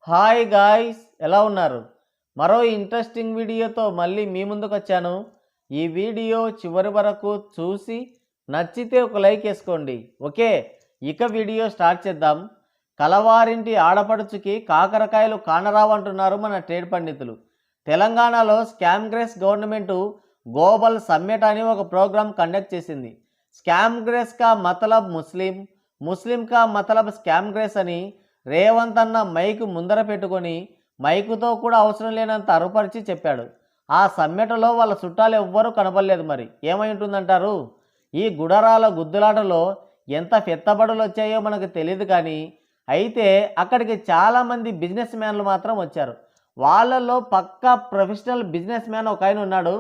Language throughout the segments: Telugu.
హాయ్ గాయ్స్, ఎలా ఉన్నారు? మరో ఇంట్రెస్టింగ్ వీడియోతో మళ్ళీ మీ ముందుకు వచ్చాను. ఈ వీడియో చివరి వరకు చూసి నచ్చితే ఒక లైక్ వేసుకోండి. ఓకే, ఇక వీడియో స్టార్ట్ చేద్దాం. కలవారింటి ఆడపడుచుకి కాకరకాయలు కానరావంటున్నారు మన ట్రేడ్ పండితులు. తెలంగాణలో scam grace government global summit అని ఒక ప్రోగ్రాం కండక్ట్ చేసింది. స్కామ్ గ్రేస్ కా మతలబ్ ముస్లిం, ముస్లిం కా మతలబ్ స్కామ్ గ్రేస్ అని రేవంత్ అన్న మైకు ముందర పెట్టుకొని మైకుతో కూడా అవసరం లేనంత అరుపరిచి చెప్పాడు. ఆ సమ్మెటలో వాళ్ళ చుట్టాలు ఎవ్వరూ కనపడలేదు. మరి ఏమై ఉంటుందంటారు? ఈ గుడరాల గుద్దులాటలో ఎంత పెత్తబడులు వచ్చాయో మనకు తెలియదు, కానీ అయితే అక్కడికి చాలామంది బిజినెస్ మ్యాన్లు మాత్రం వచ్చారు. వాళ్ళల్లో పక్కా ప్రొఫెషనల్ బిజినెస్ మ్యాన్ ఒక ఆయన ఉన్నాడు.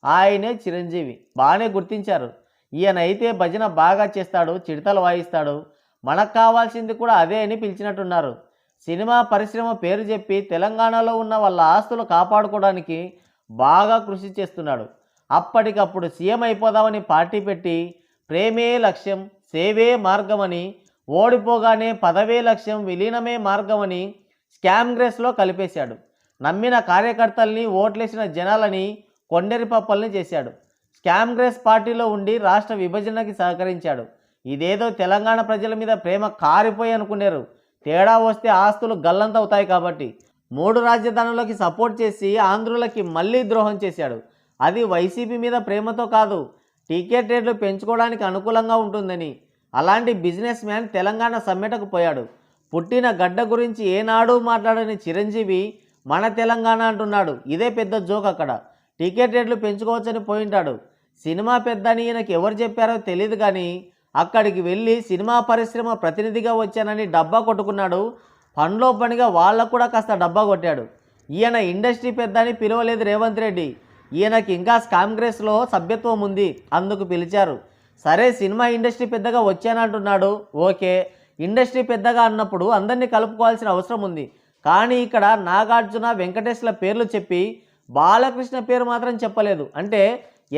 ఆయనే చిరంజీవి. బాగానే గుర్తించారు. ఈయన అయితే భజన బాగా చేస్తాడు, చిడతలు వాయిస్తాడు. మనకు కావాల్సింది కూడా అదే అని పిలిచినట్టున్నారు. సినిమా పరిశ్రమ పేరు చెప్పి తెలంగాణలో ఉన్న వాళ్ళ ఆస్తులు కాపాడుకోవడానికి బాగా కృషి చేస్తున్నాడు. అప్పటికప్పుడు సీఎం అయిపోదామని పార్టీ పెట్టి ప్రేమే లక్ష్యం, సేవే మార్గమని, ఓడిపోగానే పదవే లక్ష్యం, విలీనమే మార్గమని స్కామ్ గ్రేస్లో కలిపేశాడు. నమ్మిన కార్యకర్తల్ని, ఓట్లేసిన జనాలని కొండరి పప్పల్ని చేశాడు. స్కామ్ గ్రేస్ పార్టీలో ఉండి రాష్ట్ర విభజనకి సహకరించాడు. ఇదేదో తెలంగాణ ప్రజల మీద ప్రేమ కారిపోయి అనుకున్నారు. తేడా వస్తే ఆస్తులు గల్లంతవుతాయి కాబట్టి 3 రాజధానులకి సపోర్ట్ చేసి ఆంధ్రులకి మళ్ళీ ద్రోహం చేశాడు. అది వైసీపీ మీద ప్రేమతో కాదు, టికెట్ రేట్లు పెంచుకోవడానికి అనుకూలంగా ఉంటుందని. అలాంటి బిజినెస్ మ్యాన్ తెలంగాణ సమ్మెటకు పోయాడు. పుట్టిన గడ్డ గురించి ఏనాడు మాట్లాడని చిరంజీవి మన తెలంగాణ అంటున్నాడు. ఇదే పెద్ద జోక్. అక్కడ టికెట్ రేట్లు పెంచుకోవచ్చని పోయింటాడు. సినిమా పెద్ద అని ఈయనకి ఎవరు చెప్పారో తెలియదు, కానీ అక్కడికి వెళ్ళి సినిమా పరిశ్రమ ప్రతినిధిగా వచ్చానని డబ్బా కొట్టుకున్నాడు. పనిలో పనిగా వాళ్ళకు కూడా కాస్త డబ్బా కొట్టాడు. ఈయన ఇండస్ట్రీ పెద్ద అని పిలవలేదు రేవంత్ రెడ్డి. ఈయనకి ఇంకా కాంగ్రెస్లో సభ్యత్వం ఉంది, అందుకు పిలిచారు. సరే, సినిమా ఇండస్ట్రీ పెద్దగా వచ్చానంటున్నాడు. ఓకే, ఇండస్ట్రీ పెద్దగా అన్నప్పుడు అందరినీ కలుపుకోవాల్సిన అవసరం ఉంది. కానీ ఇక్కడ నాగార్జున, వెంకటేష్ల పేర్లు చెప్పి బాలకృష్ణ పేరు మాత్రం చెప్పలేదు. అంటే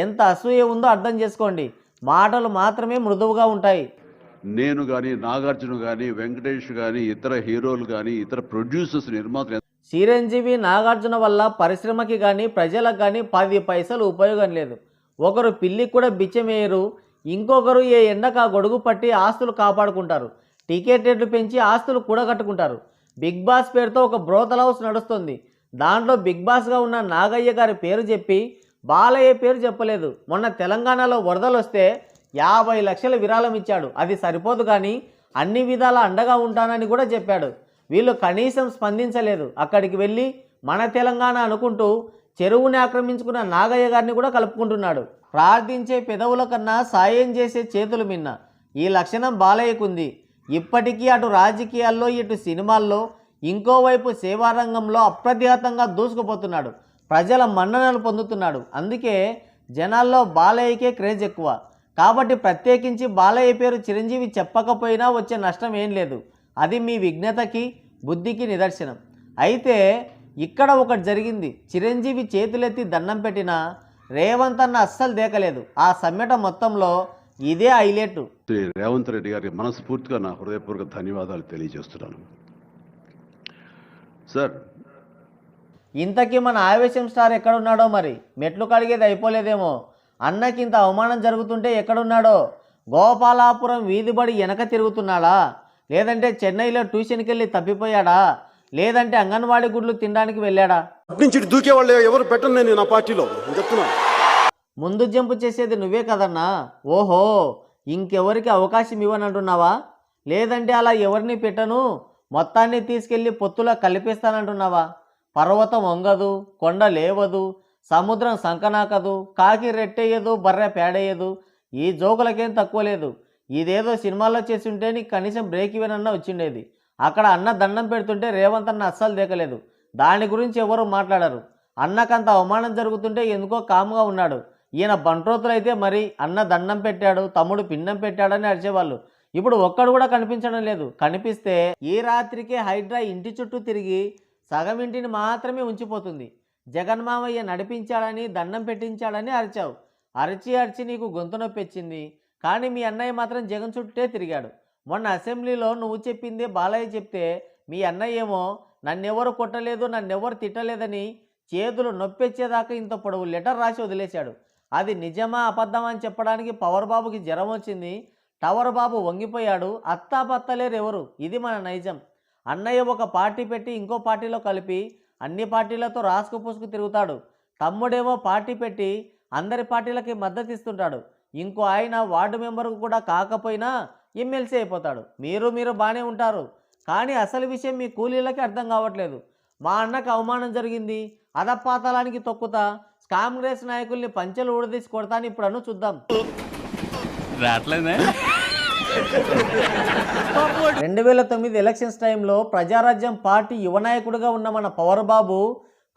ఎంత అసూయ ఉందో అర్థం చేసుకోండి. మాటలు మాత్రమే మృదువుగా ఉంటాయి. నేను కానీ, నాగార్జున కానీ, వెంకటేష్ కానీ, ఇతర హీరోలు కానీ, ఇతర ప్రొడ్యూసర్స్, నిర్మాతలు చిరంజీవి, నాగార్జున వల్ల పరిశ్రమకి కానీ ప్రజలకు కానీ 10 పైసలు ఉపయోగం లేదు. ఒకరు పిల్లికి కూడా బిచ్చమేయరు, ఇంకొకరు ఏ ఎండక గొడుగు పట్టి ఆస్తులు కాపాడుకుంటారు. టికెట్ రేట్లు పెంచి ఆస్తులు కూడగట్టుకుంటారు. బిగ్ బాస్ పేరుతో ఒక బ్రోతల్ హౌస్ నడుస్తుంది. దాంట్లో బిగ్ బాస్గా ఉన్న నాగయ్య గారి పేరు చెప్పి బాలయ్య పేరు చెప్పలేదు. మొన్న తెలంగాణలో వరదలు వస్తే 50 లక్షల విరాళం ఇచ్చాడు. అది సరిపోదు, కానీ అన్ని విధాల అండగా ఉంటానని కూడా చెప్పాడు. వీళ్ళు కనీసం స్పందించలేదు. అక్కడికి వెళ్ళి మన తెలంగాణ అనుకుంటూ చెరువుని ఆక్రమించుకున్న నాగయ్య గారిని కూడా కలుపుకుంటున్నాడు. ప్రార్థించే పెదవుల కన్నా సాయం చేసే చేతులు మిన్న. ఈ లక్షణం బాలయ్యకుంది. ఇప్పటికీ అటు రాజకీయాల్లో, ఇటు సినిమాల్లో, ఇంకోవైపు సేవారంగంలో అప్రతిహతంగా దూసుకుపోతున్నాడు. ప్రజల మన్ననలు పొందుతున్నాడు. అందుకే జనాల్లో బాలయ్యకే క్రేజ్ ఎక్కువ. కాబట్టి ప్రత్యేకించి బాలయ్య పేరు చిరంజీవి చెప్పకపోయినా వచ్చే నష్టం ఏం లేదు. అది మీ విఘ్నతకి, బుద్ధికి నిదర్శనం. అయితే ఇక్కడ ఒకటి జరిగింది. చిరంజీవి చేతులెత్తి దండం పెట్టినా రేవంత్ అన్న అస్సలు దేకలేదు. ఆ సమ్మెట మొత్తంలో ఇదే హైలైట్. రేవంత్ రెడ్డి గారికి మనస్ఫూర్తిగా నా హృదయపూర్వక ధన్యవాదాలు తెలియజేస్తున్నాను. సార్, ఇంతకీ మన ఆవేశం స్టార్ ఎక్కడున్నాడో? మరి మెట్లు కడిగేది అయిపోలేదేమో. అన్నకి ఇంత అవమానం జరుగుతుంటే ఎక్కడున్నాడో? గోపాలాపురం వీధిబడి వెనక తిరుగుతున్నాడా? లేదంటే చెన్నైలో ట్యూషన్కి వెళ్ళి తప్పిపోయాడా? లేదంటే అంగన్వాడీ గుడ్లు తినడానికి వెళ్ళాడా? దూకేవాళ్ళు ఎవరు పెట్టను నేను నా పార్టీలో చెప్తున్నా. ముందు జంపు చేసేది నువ్వే కదన్నా. ఓహో, ఇంకెవరికి అవకాశం ఇవ్వనంటున్నావా? లేదంటే అలా ఎవరిని పెట్టను, మొత్తాన్ని తీసుకెళ్ళి పొత్తులో కలిపేస్తానంటున్నావా? పర్వతం వంగదు, కొండ లేవదు, సముద్రం సంకనాకదు, కాకి రెట్టేయదు, బర్రె పేడేయదు. ఈ జోకులకేం తక్కువ లేదు. ఇదేదో సినిమాల్లో చేసి ఉంటే నీకు కనీసం బ్రేక్ ఈవెన్ అన్న వచ్చిండేది. అక్కడ అన్న దండం పెడుతుంటే రేవంత్ అన్న అస్సలు దేకలేదు. దాని గురించి ఎవరు మాట్లాడరు. అన్నకంత అవమానం జరుగుతుంటే ఎందుకో కామ్గా ఉన్నాడు. ఈయన బంట్రోతులు అయితే మరి అన్న దండం పెట్టాడు, తమ్ముడు పిండం పెట్టాడని అరిచేవాళ్ళు. ఇప్పుడు ఒక్కడు కూడా కనిపించడం లేదు. కనిపిస్తే ఈ రాత్రికే హైడ్రా ఇంటి చుట్టూ తిరిగి సగం ఇంటిని మాత్రమే ఉంచిపోతుంది. జగన్మామయ్య నడిపించాడని, దండం పెట్టించాడని అరిచావు. అరిచి నీకు గొంతు నొప్పి వచ్చింది. కానీ మీ అన్నయ్య మాత్రం జగన్ చుట్టే తిరిగాడు. మొన్న అసెంబ్లీలో నువ్వు చెప్పిందే బాలయ్య చెప్తే మీ అన్నయ్య ఏమో నన్నెవరు కొట్టలేదు, నన్నెవరు తిట్టలేదని చేతులు నొప్పెచ్చేదాకా ఇంత పొడవు లెటర్ రాసి వదిలేశాడు. అది నిజమా అబద్ధమా అని చెప్పడానికి పవర్ బాబుకి జ్వరం వచ్చింది. టవర్ బాబు వంగిపోయాడు. అత్తాపత్తలేరు ఎవరు. ఇది మన నైజం. అన్నయ్య ఒక పార్టీ పెట్టి ఇంకో పార్టీలో కలిపి అన్ని పార్టీలతో రాసుకు పూసుకు తిరుగుతాడు. తమ్ముడేమో పార్టీ పెట్టి అందరి పార్టీలకి మద్దతు ఇస్తుంటాడు. ఇంకో ఆయన వార్డు మెంబర్కు కూడా కాకపోయినా ఎమ్మెల్సీ అయిపోతాడు. మీరు బాగానే ఉంటారు, కానీ అసలు విషయం మీ కూలీలకి అర్థం కావట్లేదు. మా అన్నకు అవమానం జరిగింది, అధపాతాళానికి తొక్కుతా, కాంగ్రెస్ నాయకుల్ని పంచెలు ఊడదీసి కొడతాను ఇప్పుడు చూద్దాం. 2009 ఎలక్షన్స్ టైంలో ప్రజారాజ్యం పార్టీ యువ నాయకుడిగా ఉన్న మన పవర్ బాబు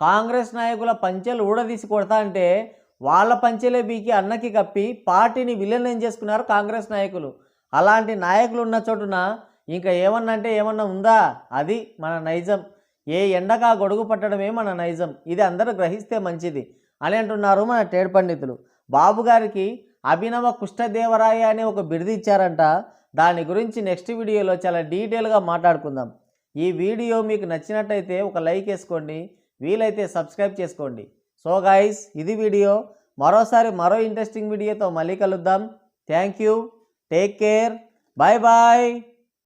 కాంగ్రెస్ నాయకుల పంచెలు ఊడదీసి కొడతా అంటే వాళ్ళ పంచెలే బీకి అన్నకి కప్పి పార్టీని విలీనం చేసుకున్నారు కాంగ్రెస్ నాయకులు. అలాంటి నాయకులు ఉన్న చోటున ఇంకా ఏమన్నా అంటే ఏమన్నా ఉందా? అది మన నైజం. ఏ ఎండగా గొడుగు పట్టడమే మన నైజం. ఇది అందరూ గ్రహిస్తే మంచిది అని అంటున్నారు మన టేడ్ పండితులు. బాబు గారికి అభినవ కుష్ఠదేవరాయ అనే ఒక బిరుదు ఇచ్చారంట. దాని గురించి నెక్స్ట్ వీడియోలో చాలా డీటెయిల్గా మాట్లాడుకుందాం. ఈ వీడియో మీకు నచ్చినట్టయితే ఒక లైక్ వేసుకోండి, వీలైతే సబ్స్క్రైబ్ చేసుకోండి. సో గైస్, ఇది వీడియో. మరోసారి మరో ఇంట్రెస్టింగ్ వీడియోతో మళ్ళీ కలుద్దాం. Thank you, take care, bye bye.